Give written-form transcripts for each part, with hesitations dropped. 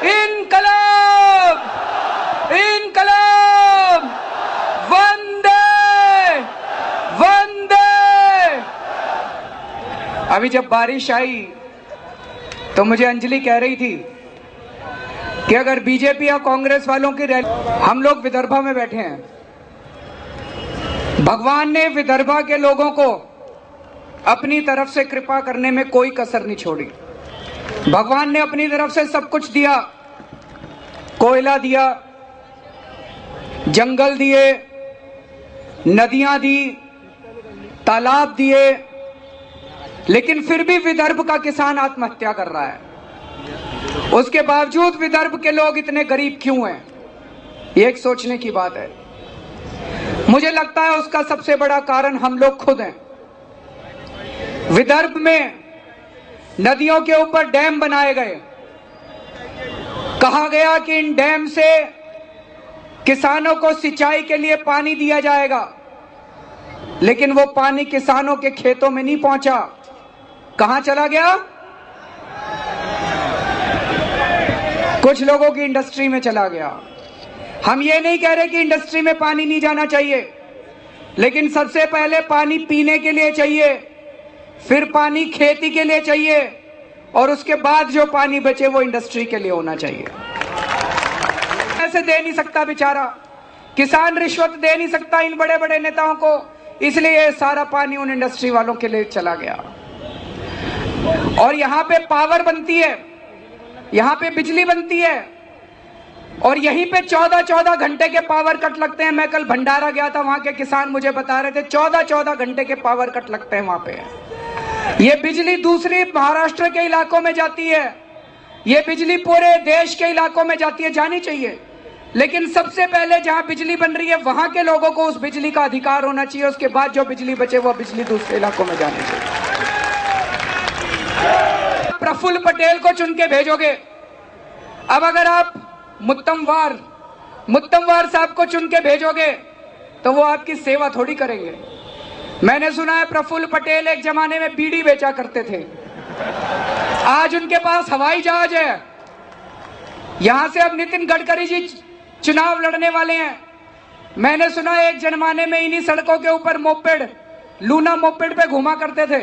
इनकलाब, इनकलाब, वंदे वंदे। अभी जब बारिश आई तो मुझे अंजलि कह रही थी कि अगर बीजेपी या कांग्रेस वालों की रैली, हम लोग विदर्भा में बैठे हैं, भगवान ने विदर्भा के लोगों को अपनी तरफ से कृपा करने में कोई कसर नहीं छोड़ी। भगवान ने अपनी तरफ से सब कुछ दिया, कोयला दिया, जंगल दिए, नदियां दी, तालाब दिए, लेकिन फिर भी विदर्भ का किसान आत्महत्या कर रहा है। उसके बावजूद विदर्भ के लोग इतने गरीब क्यों हैं? ये एक सोचने की बात है। मुझे लगता है उसका सबसे बड़ा कारण हम लोग खुद हैं। विदर्भ में नदियों के ऊपर डैम बनाए गए, कहा गया कि इन डैम से किसानों को सिंचाई के लिए पानी दिया जाएगा, लेकिन वो पानी किसानों के खेतों में नहीं पहुंचा। कहां चला गया? कुछ लोगों की इंडस्ट्री में चला गया। हम ये नहीं कह रहे कि इंडस्ट्री में पानी नहीं जाना चाहिए, लेकिन सबसे पहले पानी पीने के लिए चाहिए, फिर पानी खेती के लिए चाहिए, और उसके बाद जो पानी बचे वो इंडस्ट्री के लिए होना चाहिए। ऐसे दे नहीं सकता बेचारा किसान, रिश्वत दे नहीं सकता इन बड़े बड़े नेताओं को, इसलिए सारा पानी उन इंडस्ट्री वालों के लिए चला गया। और यहां पे पावर बनती है, यहां पे बिजली बनती है, और यहीं पे 14-14 घंटे के पावर कट लगते हैं। मैं कल भंडारा गया था, वहां के किसान मुझे बता रहे थे 14-14 घंटे के पावर कट लगते हैं वहां पे। ये बिजली दूसरी महाराष्ट्र के इलाकों में जाती है, ये बिजली पूरे देश के इलाकों में जाती है, जानी चाहिए, लेकिन सबसे पहले जहां बिजली बन रही है वहां के लोगों को उस बिजली का अधिकार होना चाहिए। उसके बाद जो बिजली बचे वो बिजली दूसरे इलाकों में जानी चाहिए। प्रफुल्ल पटेल को चुन के भेजोगे, अब अगर आप मुत्तमवार साहब को चुन के भेजोगे तो वो आपकी सेवा थोड़ी करेंगे। मैंने सुना है प्रफुल्ल पटेल एक जमाने में बीड़ी बेचा करते थे, आज उनके पास हवाई जहाज है। यहां से अब नितिन गडकरी जी चुनाव लड़ने वाले हैं। मैंने सुना एक जमाने में इन्हीं सड़कों के ऊपर मोपेड, लूना मोपेड पे घुमा करते थे।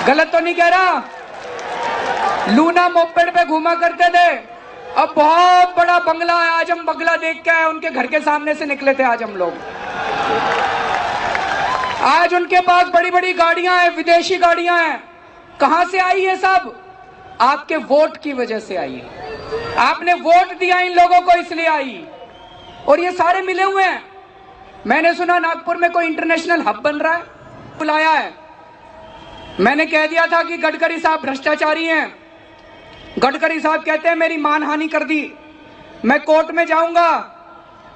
गलत तो नहीं कह रहा? लूना मोपेड पे घुमा करते थे। अब बहुत बड़ा बंगला है, आज हम बंगला देख के आए, उनके घर के सामने से निकले थे आज हम लोग। आज उनके पास बड़ी बड़ी गाड़ियां हैं, विदेशी गाड़ियां हैं। कहां से आई है? सब आपके वोट की वजह से आई है। आपने वोट दिया इन लोगों को, इसलिए आई। और ये सारे मिले हुए हैं। मैंने सुना नागपुर में कोई इंटरनेशनल हब बन रहा है, बुलाया है। मैंने कह दिया था कि गडकरी साहब भ्रष्टाचारी हैं। गडकरी साहब कहते हैं मेरी मानहानि कर दी, मैं कोर्ट में जाऊंगा,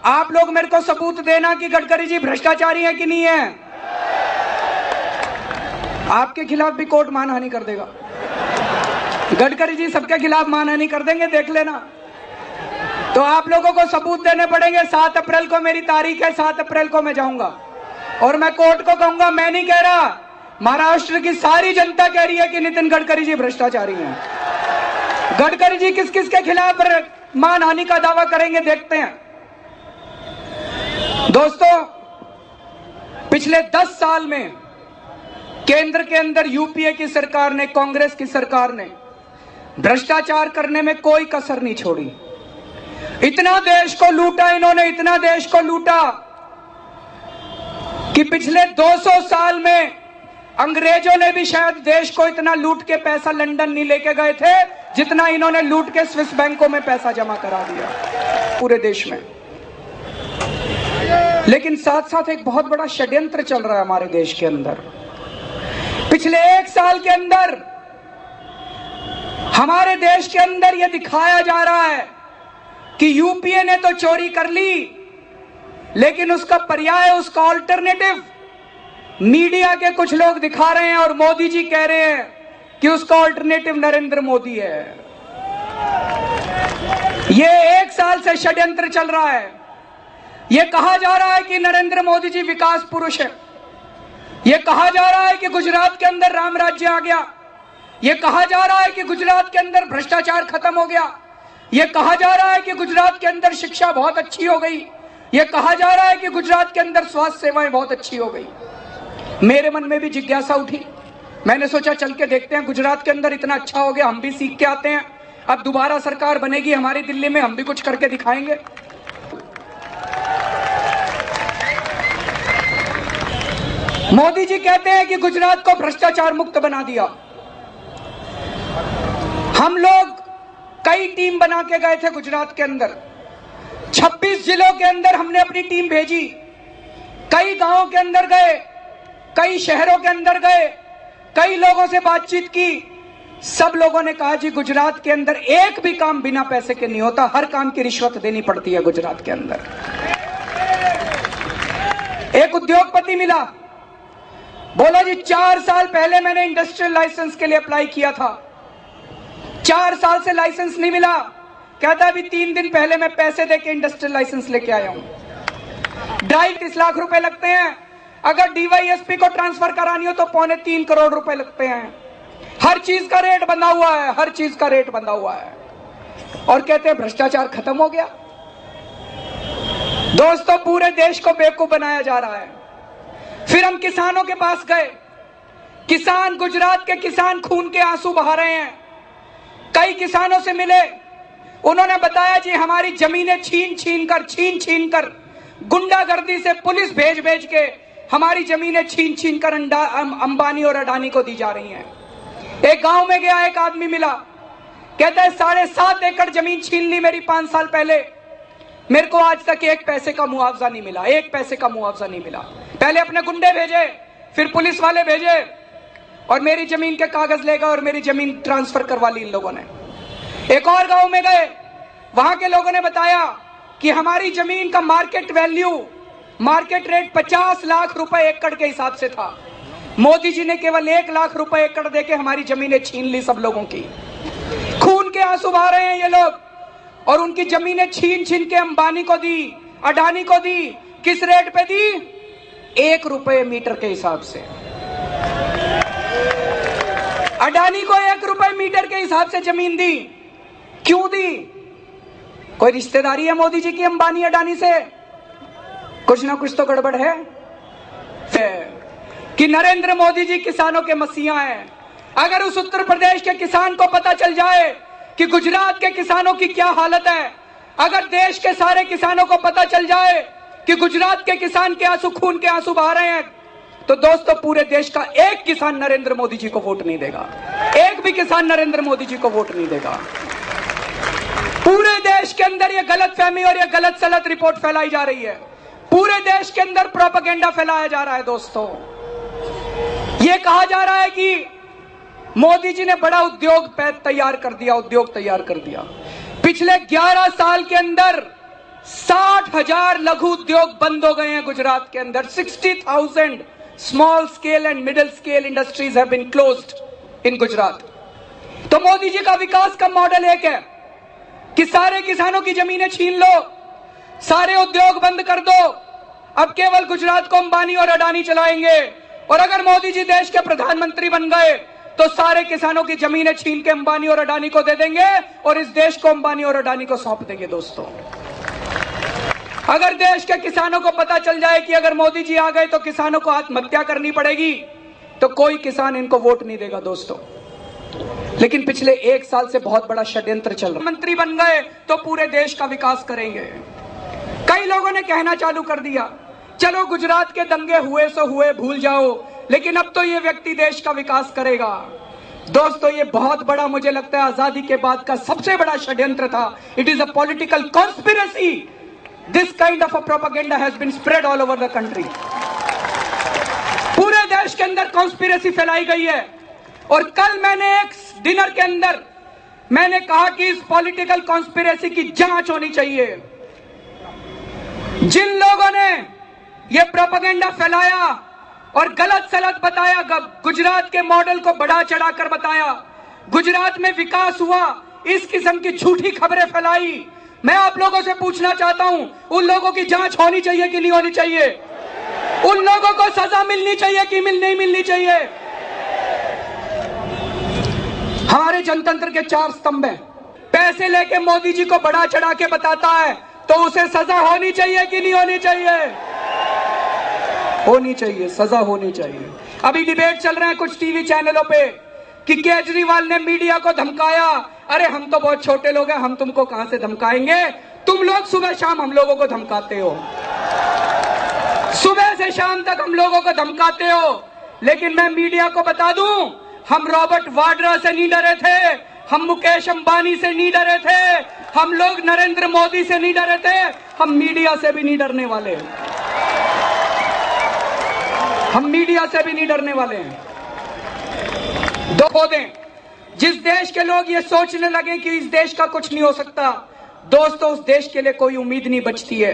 आप लोग मेरे को सबूत देना कि गडकरी जी भ्रष्टाचारी हैं कि नहीं है। आपके खिलाफ भी कोर्ट मानहानि कर देगा, गडकरी जी सबके खिलाफ मानहानि कर देंगे, देख लेना। तो आप लोगों को सबूत देने पड़ेंगे। 7 अप्रैल को मेरी तारीख है, 7 अप्रैल को मैं जाऊंगा और मैं कोर्ट को कहूंगा, मैं नहीं कह रहा, महाराष्ट्र की सारी जनता कह रही है कि नितिन गडकरी जी भ्रष्टाचारी हैं। गडकरी जी किस किस के खिलाफ मानहानि का दावा करेंगे, देखते हैं। दोस्तों, पिछले 10 साल में केंद्र के अंदर यूपीए की सरकार ने, कांग्रेस की सरकार ने भ्रष्टाचार करने में कोई कसर नहीं छोड़ी। इतना देश को लूटा इन्होंने, इतना देश को लूटा कि पिछले 200 साल में अंग्रेजों ने भी शायद देश को इतना लूट के पैसा लंदन नहीं लेके गए थे जितना इन्होंने लूट के स्विस बैंकों में पैसा जमा करा दिया पूरे देश में। लेकिन साथ साथ एक बहुत बड़ा षड्यंत्र चल रहा है हमारे देश के अंदर। पिछले 1 साल के अंदर हमारे देश के अंदर यह दिखाया जा रहा है कि यूपीए ने तो चोरी कर ली, लेकिन उसका पर्याय, उसका ऑल्टरनेटिव मीडिया के कुछ लोग दिखा रहे हैं और मोदी जी कह रहे हैं कि उसका ऑल्टरनेटिव नरेंद्र मोदी है। ये 1 साल से षड्यंत्र चल रहा है। ये कहा जा रहा है कि नरेंद्र मोदी जी विकास पुरुष है। ये कहा जा रहा है कि गुजरात के अंदर राम राज्य आ गया। ये कहा जा रहा है कि गुजरात के अंदर भ्रष्टाचार खत्म हो गया। ये कहा जा रहा है कि गुजरात के अंदर शिक्षा बहुत अच्छी हो गई, ये कहा जा रहा है कि गुजरात के अंदर स्वास्थ्य सेवाएं बहुत अच्छी हो गई। मेरे मन में भी जिज्ञासा उठी, मैंने सोचा चल के देखते हैं, गुजरात के अंदर इतना अच्छा हो गया, हम भी सीख के आते हैं। अब दोबारा सरकार बनेगी हमारी दिल्ली में, हम भी कुछ करके दिखाएंगे। मोदी जी कहते हैं कि गुजरात को भ्रष्टाचार मुक्त बना दिया। हम लोग कई टीम बना के गए थे गुजरात के अंदर, 26 जिलों के अंदर हमने अपनी टीम भेजी, कई गांवों के अंदर गए, कई शहरों के अंदर गए, कई लोगों से बातचीत की। सब लोगों ने कहा जी गुजरात के अंदर एक भी काम बिना पैसे के नहीं होता, हर काम की रिश्वत देनी पड़ती है गुजरात के अंदर। एक उद्योगपति मिला, बोला जी 4 साल पहले मैंने इंडस्ट्रियल लाइसेंस के लिए अप्लाई किया था, 4 साल से लाइसेंस नहीं मिला। कहता अभी 3 दिन पहले मैं पैसे देके इंडस्ट्रियल लाइसेंस लेके आया हूं। 2.5 लाख रुपए लगते हैं, अगर डीवाईएसपी को ट्रांसफर करानी हो तो 2.25 करोड़ रुपए लगते हैं। हर चीज का रेट बंधा हुआ है, हर चीज का रेट बंधा हुआ है, और कहते हैं भ्रष्टाचार खत्म हो गया। दोस्तों, पूरे देश को बेवकूफ बनाया जा रहा है। फिर हम किसानों के पास गए, किसान, गुजरात के किसान खून के आंसू बहा रहे हैं। कई किसानों से मिले, उन्होंने बताया जी हमारी जमीनें छीन छीन कर गुंडागर्दी से पुलिस भेज भेज के हमारी जमीनें छीन कर अंबानी और अडानी को दी जा रही हैं। एक गांव में गया, एक आदमी मिला, कहता है 7.5 एकड़ जमीन छीन ली मेरी 5 साल पहले, मेरे को आज तक 1 पैसे का मुआवजा नहीं मिला, 1 पैसे का मुआवजा नहीं मिला। पहले अपने गुंडे भेजे, फिर पुलिस वाले भेजे, और मेरी जमीन के कागज लेगा और मेरी जमीन ट्रांसफर करवा ली इन लोगों ने। एक और गांव में गए, वहां के लोगों ने बताया कि हमारी जमीन का market value, market rate 50 lakh रुपए एकड़ के हिसाब से था। मोदी जी ने केवल 1 लाख रुपए एकड़ देके हमारी जमीनें छीन ली सब लोगों की। खून के आंसू बहा रहे हैं ये लोग, और उनकी जमीनें छीन के अंबानी को दी, अडानी को दी। किस रेट पे दी? 1 रुपए मीटर के हिसाब से। अडानी को 1 रुपए मीटर के हिसाब से जमीन दी। क्यों दी? कोई रिश्तेदारी है मोदी जी की अंबानी अडानी से? कुछ ना कुछ तो गड़बड़ है कि नरेंद्र मोदी जी किसानों के मसीहा हैं। अगर उस उत्तर प्रदेश के किसान को पता चल जाए कि गुजरात के किसानों की क्या हालत है, अगर देश के सारे किसानों को पता चल जाए कि गुजरात के किसान के आंसू, खून के आंसू बहा रहे हैं, तो दोस्तों पूरे देश का एक किसान नरेंद्र मोदी जी को वोट नहीं देगा, एक भी किसान नरेंद्र मोदी जी को वोट नहीं देगा। पूरे देश के अंदर ये गलतफहमी और ये गलत सलत रिपोर्ट फैलाई जा रही है, पूरे देश के अंदर प्रोपेगेंडा फैलाया जा रहा है। दोस्तों, ये कहा जा रहा है कि मोदी जी ने बड़ा उद्योग तैयार कर दिया, पिछले 11 साल के अंदर 60,000 लघु उद्योग बंद हो गए हैं गुजरात के अंदर। 60,000 small scale and middle scale industries have been closed in Gujarat. तो मोदी जी का विकास का मॉडल एक है कि सारे किसानों की जमीनें छीन लो, सारे उद्योग बंद कर दो, अब केवल गुजरात को अंबानी और अडानी चलाएंगे, और अगर मोदी जी देश के प्रधानमंत्री बन गए तो सारे किसानों की जमीनें छीन के अंबानी और अडानी को दे देंगे और इस देश को अंबानी और अडानी को सौंप देंगे। दोस्तों, अगर देश के किसानों को पता चल जाए कि अगर मोदी जी आ गए तो किसानों को आत्महत्या करनी पड़ेगी, तो कोई किसान इनको वोट नहीं देगा। दोस्तों, लेकिन पिछले 1 साल से बहुत बड़ा षड्यंत्र चल रहा है। मंत्री बन गए तो पूरे देश का विकास करेंगे। कई लोगों ने कहना चालू कर दिया, चलो गुजरात के दंगे हुए सो हुए, भूल जाओ, लेकिन अब तो ये व्यक्ति देश का विकास करेगा। दोस्तों, ये बहुत बड़ा, मुझे लगता है आजादी के बाद का सबसे बड़ा षड्यंत्र था। It is a political conspiracy. This kind of a propaganda has been spread all over the country. पूरे देश के अंदर कॉन्स्पिरेसी फैलाई गई है। और कल मैंने एक डिनर के अंदर मैंने कहा कि इस पॉलिटिकल कॉन्स्पिरेसी की जांच होनी चाहिए। जिन लोगों ने यह प्रोपेगेंडा फैलाया और गलत सलत बताया, गुजरात के मॉडल को बढ़ा चढ़ाकर बताया, गुजरात में विकास हुआ, इस किस्म की झूठी खबरें फैलाई, मैं आप लोगों से पूछना चाहता हूं, उन लोगों की जांच होनी चाहिए कि नहीं होनी चाहिए? उन लोगों को सजा मिलनी चाहिए कि नहीं मिलनी चाहिए? हमारे जनतंत्र के 4 स्तंभ हैं। पैसे पैसे लेके मोदी जी को बड़ा चढ़ा के बताता है तो उसे सजा होनी चाहिए कि नहीं होनी चाहिए? होनी चाहिए, सजा होनी चाहिए। अभी डिबेट चल रहा है कुछ टीवी चैनलों पे कि केजरीवाल ने मीडिया को धमकाया। अरे हम तो बहुत छोटे लोग हैं, हम तुमको कहां से धमकाएंगे? तुम लोग सुबह शाम हम लोगों को धमकाते हो, सुबह से शाम तक हम लोगों को धमकाते हो। लेकिन मैं मीडिया को बता दूं, हम रॉबर्ट वाड्रा से नहीं डरे थे, हम मुकेश अंबानी से नहीं डरे थे, हम लोग नरेंद्र मोदी से नहीं डरे थे, हम मीडिया से भी नहीं डरने वाले, हम मीडिया से भी नहीं डरने वाले हैं। दो दें, जिस देश के लोग ये सोचने लगे कि इस देश का कुछ नहीं हो सकता, दोस्तों उस देश के लिए कोई उम्मीद नहीं बचती है।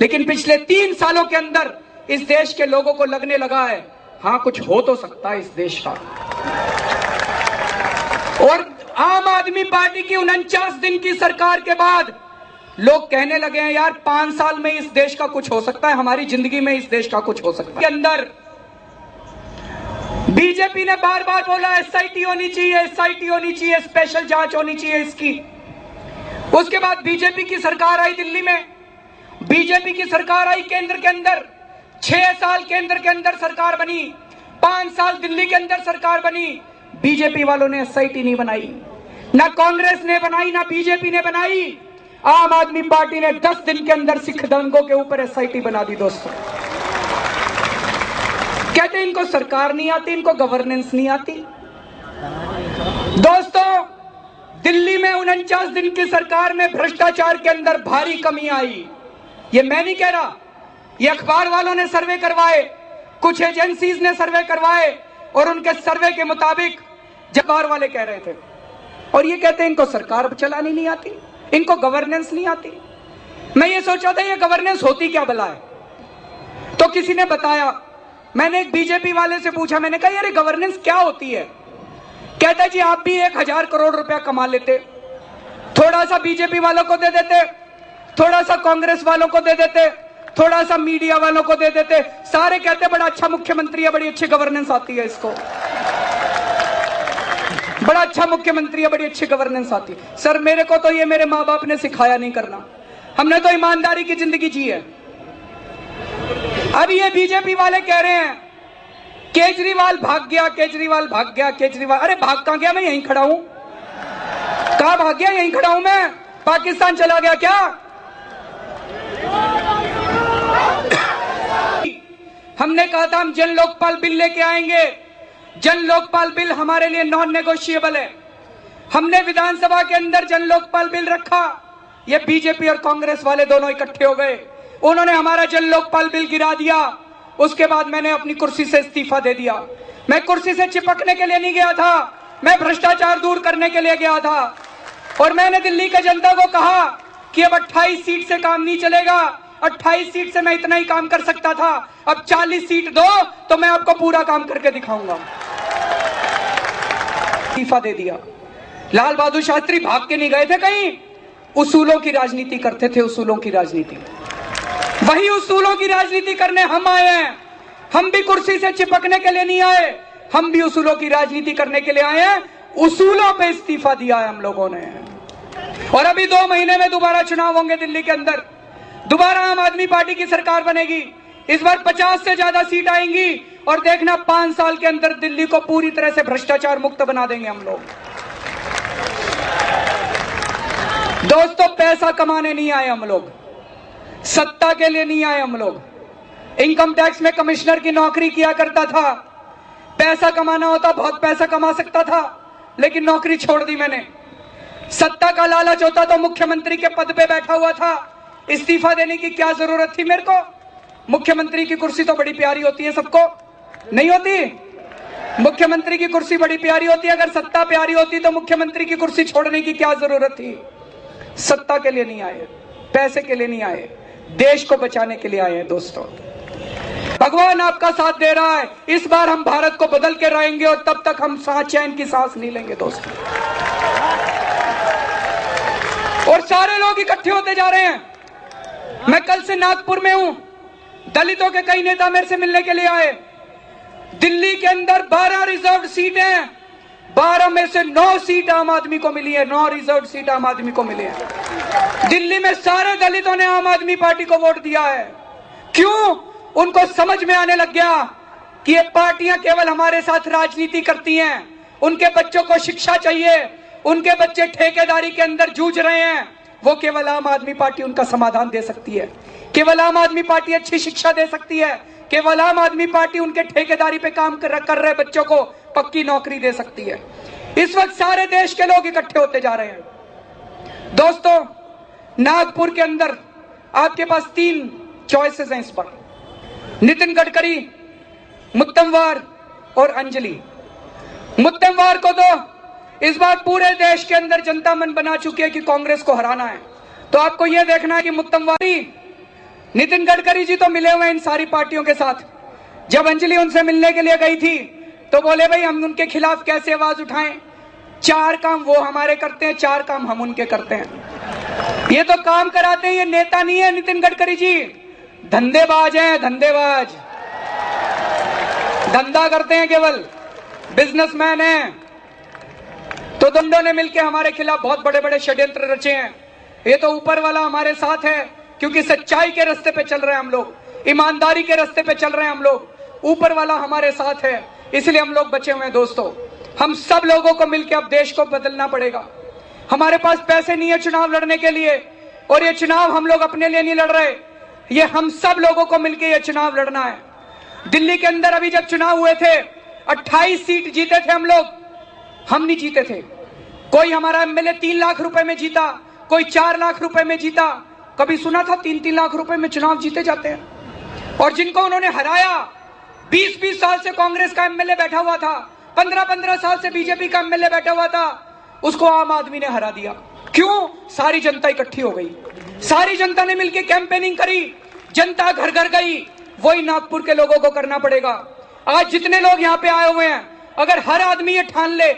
लेकिन पिछले 3 सालों के अंदर इस देश के लोगों को लगने लगा है हाँ कुछ हो तो सकता है इस देश का। और आम आदमी पार्टी की 49 दिन की सरकार के बाद लोग कहने लगे हैं यार 5 साल में इस देश का कुछ हो सकता है, हमारी जिंदगी में इस देश का कुछ हो सकता है। के अंदर बीजेपी ने बार बार बोला एसआईटी होनी चाहिए, एसआईटी होनी चाहिए, स्पेशल जांच होनी चाहिए इसकी। उसके बाद बीजेपी की सरकार आई दिल्ली में, बीजेपी की सरकार आई केंद्र के अंदर, 6 साल केंद्र के अंदर सरकार बनी, 5 साल दिल्ली के अंदर सरकार बनी। बीजेपी वालों ने एसआईटी नहीं बनाई, ना कांग्रेस ने बनाई, ना बीजेपी ने बनाई। आम आदमी पार्टी ने 10 दिन के अंदर सिख दंगों के ऊपर एसआईटी बना दी। दोस्तों कहते हैं इनको सरकार नहीं आती, इनको गवर्नेंस नहीं आती। दोस्तों दिल्ली में 49 दिन की सरकार में भ्रष्टाचार के अंदर भारी कमी आई। ये मैं नहीं कह रहा, ये अखबार वालों ने सर्वे करवाए, कुछ एजेंसीज ने सर्वे करवाए और उनके सर्वे के मुताबिक अखबार वाले कह रहे थे। और ये कहते हैं इनको सरकार चलानी नहीं आती, इनको गवर्नेंस नहीं आती। मैं ये सोचा था ये गवर्नेंस होती क्या भला है, तो किसी ने बताया। मैंने एक बीजेपी वाले से पूछा, मैंने कहा यार गवर्नेंस क्या होती है? कहता जी आप भी 1000 करोड़ रुपया कमा लेते, थोड़ा सा बीजेपी वालों को दे देते, थोड़ा सा कांग्रेस वालों को दे देते, थोड़ा सा मीडिया वालों को दे देते, सारे कहते बड़ा अच्छा मुख्यमंत्री है, बड़ी अच्छी गवर्नेंस आती है इसको, बड़ा अच्छा मुख्यमंत्री है, बड़ी अच्छी गवर्नेंस आती है। सर मेरे को तो ये मेरे माँ बाप ने सिखाया नहीं करना, हमने तो ईमानदारी की जिंदगी जी है। अब ये बीजेपी वाले कह रहे हैं केजरीवाल भाग गया, केजरीवाल भाग गया, केजरीवाल। अरे भाग कहां गया? मैं यहीं खड़ा हूं। कहां भाग गया? यहीं खड़ा हूं मैं। पाकिस्तान चला गया क्या? हमने कहा था हम जन लोकपाल बिल लेके आएंगे, जन लोकपाल बिल हमारे लिए नॉन नेगोशिएबल है। हमने विधानसभा के अंदर जन लोकपाल बिल रखा, ये बीजेपी और कांग्रेस वाले दोनों इकट्ठे हो गए, उन्होंने हमारा जन लोकपाल बिल गिरा दिया। उसके बाद मैंने अपनी कुर्सी से इस्तीफा दे दिया। मैं कुर्सी से चिपकने के लिए नहीं गया था, मैं भ्रष्टाचार दूर करने के लिए गया था। और मैंने दिल्ली के जनता को कहा कि अब 28 सीट से काम नहीं चलेगा, 28 सीट से मैं इतना ही काम कर सकता था, अब 40 सीट दो तो मैं आपको पूरा काम करके दिखाऊंगा। इस्तीफा दे दिया। लाल बहादुर शास्त्री भाग के नहीं गए थे कहीं, उसूलों की राजनीति करते थे, उसूलों की राजनीति। वही उसूलों की राजनीति करने हम आए हैं। हम भी कुर्सी से चिपकने के लिए नहीं आए, हम भी उसूलों की राजनीति करने के लिए आए हैं। उसूलों पे इस्तीफा दिया है हम लोगों ने। और अभी 2 महीने में दोबारा चुनाव होंगे दिल्ली के अंदर, दोबारा आम आदमी पार्टी की सरकार बनेगी। इस बार 50 से ज्यादा सीट आएंगी और देखना 5 साल के अंदर दिल्ली को पूरी तरह से भ्रष्टाचार मुक्त बना देंगे हम लोग। दोस्तों पैसा कमाने नहीं आए हम लोग, सत्ता के लिए नहीं आए हम लोग। इनकम टैक्स में कमिश्नर की नौकरी किया करता था, पैसा कमाना होता बहुत पैसा कमा सकता था, लेकिन नौकरी छोड़ दी मैंने। सत्ता का लालच होता तो मुख्यमंत्री के पद पे बैठा हुआ था, इस्तीफा देने की क्या जरूरत थी मेरे को? मुख्यमंत्री की कुर्सी तो बड़ी प्यारी होती है सबको, नहीं होती? मुख्यमंत्री की कुर्सी बड़ी प्यारी होती है, अगर सत्ता प्यारी होती तो मुख्यमंत्री की कुर्सी छोड़ने की क्या जरूरत थी? सत्ता के लिए नहीं आए, पैसे के लिए नहीं आए, देश को बचाने के लिए आए हैं। दोस्तों भगवान आपका साथ दे रहा है, इस बार हम भारत को बदल के रहेंगे और तब तक हम चैन की सांस नहीं लेंगे। दोस्तों और सारे लोग इकट्ठे होते जा रहे हैं। मैं कल से नागपुर में हूं, दलितों के कई नेता मेरे से मिलने के लिए आए। दिल्ली के अंदर 12 रिजर्व सीटें हैं, 12 में से 9 सीट आम आदमी को मिली है, 9 रिजर्व सीट आम आदमी को मिली है। दिल्ली में सारे दलितों ने आम आदमी पार्टी को वोट दिया है। क्यों? उनको समझ में आने लग गया कि ये पार्टियां केवल हमारे साथ राजनीति करती हैं। उनके बच्चों को शिक्षा चाहिए, उनके बच्चे ठेकेदारी के अंदर जूझ रहे हैं, वो केवल आम आदमी पार्टी उनका समाधान दे सकती है। केवल आम आदमी पार्टी अच्छी शिक्षा दे सकती है। केवल आम आदमी पार्टी उनके ठेकेदारी पे काम कर रहे बच्चों को पक्की नौकरी दे सकती है। इस वक्त सारे देश के लोग इकट्ठे होते जा रहे हैं। दोस्तों, नागपुर के अंदर आपके पास 3 चॉइसेस हैं इस पर, नितिन गडकरी, मुत्तमवार और अंजलि। मुत्तमवार को तो इस बार पूरे देश के अंदर जनता मन बना चुकी है कि कांग्रेस को हराना है। तो आपको यह देखना है कि मुत्तमवारी, नितिन गडकरी जी तो मिले हुए हैं इन सारी पार्टियों के साथ। जब अंजलि उनसे मिलने के लिए गई थी तो बोले भाई हम उनके खिलाफ कैसे आवाज उठाएं, 4 काम वो हमारे करते हैं, 4 काम हम उनके करते हैं। ये तो काम कराते हैं, ये नेता नहीं है नितिन गडकरी जी, धंधेबाज हैं, धंधेबाज, धंधा करते हैं, केवल बिजनेसमैन हैं। तो दोनों ने मिलकर हमारे खिलाफ बहुत बड़े बड़े षड्यंत्र रचे हैं। ये तो ऊपर वाला हमारे साथ है क्योंकि सच्चाई के रास्ते पे चल रहे हैं हम लोग, ईमानदारी के रास्ते पे चल रहे हैं हम लोग, ऊपर वाला हमारे साथ है, इसलिए हम लोग बचे हुए हैं। दोस्तों, हम सब लोगों को मिलकर अब देश को बदलना पड़ेगा। हमारे पास पैसे नहीं है चुनाव लड़ने के लिए, और ये चुनाव हम लोग अपने लिए नहीं लड़ रहे, ये हम सब लोगों को मिलकर ये चुनाव लड़ना है। दिल्ली के अंदर अभी जब चुनाव हुए थे 28 सीट जीते थे हम लोग, हम नहीं जीते थे। कोई हमारा एमएलए 3 लाख रुपए में जीता, कोई 4 लाख रुपए में जीता। कभी सुना था 3-3 लाख रुपए में चुनाव जीते जाते हैं? और जिनको उन्होंने हराया, 20-20 साल से कांग्रेस का एमएलए बैठा हुआ था, 15-15 साल से बीजेपी का एमएलए बैठा हुआ था, उसको आम आदमी ने हरा दिया। क्यों? सारी जनता इकट्ठी हो गई, सारी जनता ने मिलकर कैंपेनिंग करी, जनता घर घर गई। वही नागपुर के लोगों को करना पड़ेगा। आज जितने लोग यहाँ पे आए हुए हैं, अगर हर आदमी ये ठान ले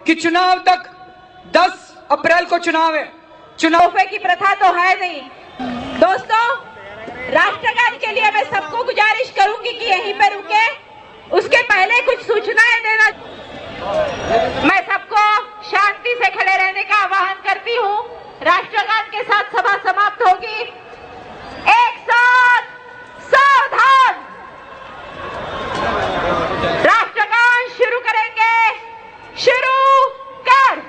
कि चुनाव तक 10 अप्रैल को चुनाव है, चुनाव की प्रथा तो है नहीं। दोस्तों, राष्ट्रगान के लिए मैं सबको गुजारिश करूंगी कि यहीं पर रुके, उसके पहले कुछ सूचनाएं देना। मैं सबको शांति से खड़े रहने का आह्वान करती हूं। राष्ट्रगान के साथ सभा समाप्त होगी। एक साथ सावधान, राष्ट्रगान शुरू करेंगे। शुरू कर।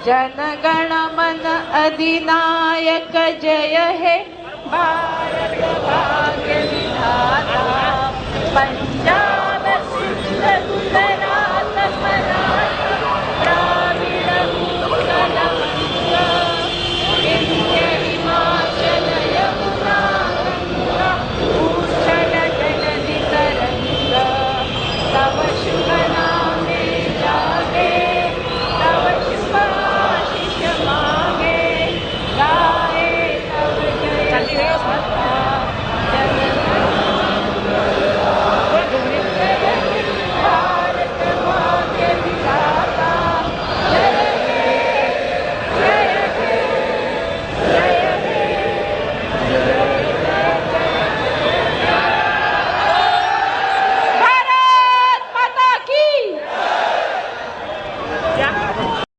जनगण मन अधिनायक जय हे भारत भाग्य विधाता, पंजाब सिंध गुजरात